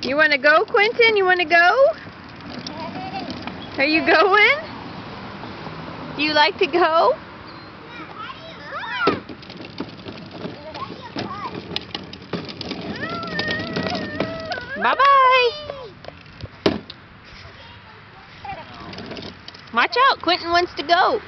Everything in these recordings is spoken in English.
You want to go, Quentin? You want to go? Are you going? Do you like to go? Bye-bye. Watch out, Quentin wants to go.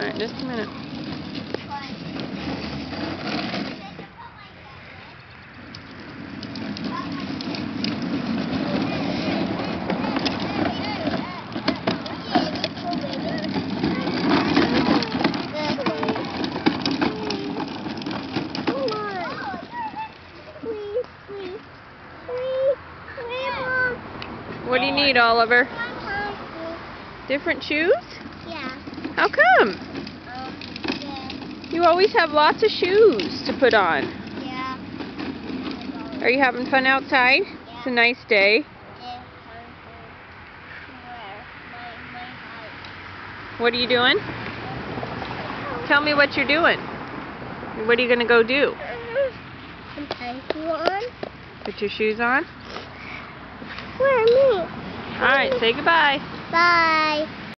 Alright, just a minute. What do you need, Oliver? Different shoes? Yeah. How come? You always have lots of shoes to put on. Yeah. Are you having fun outside? Yeah. It's a nice day. What are you doing? Tell me what you're doing. What are you going to go do? Put your shoes on? Where, me? Alright, say goodbye. Bye.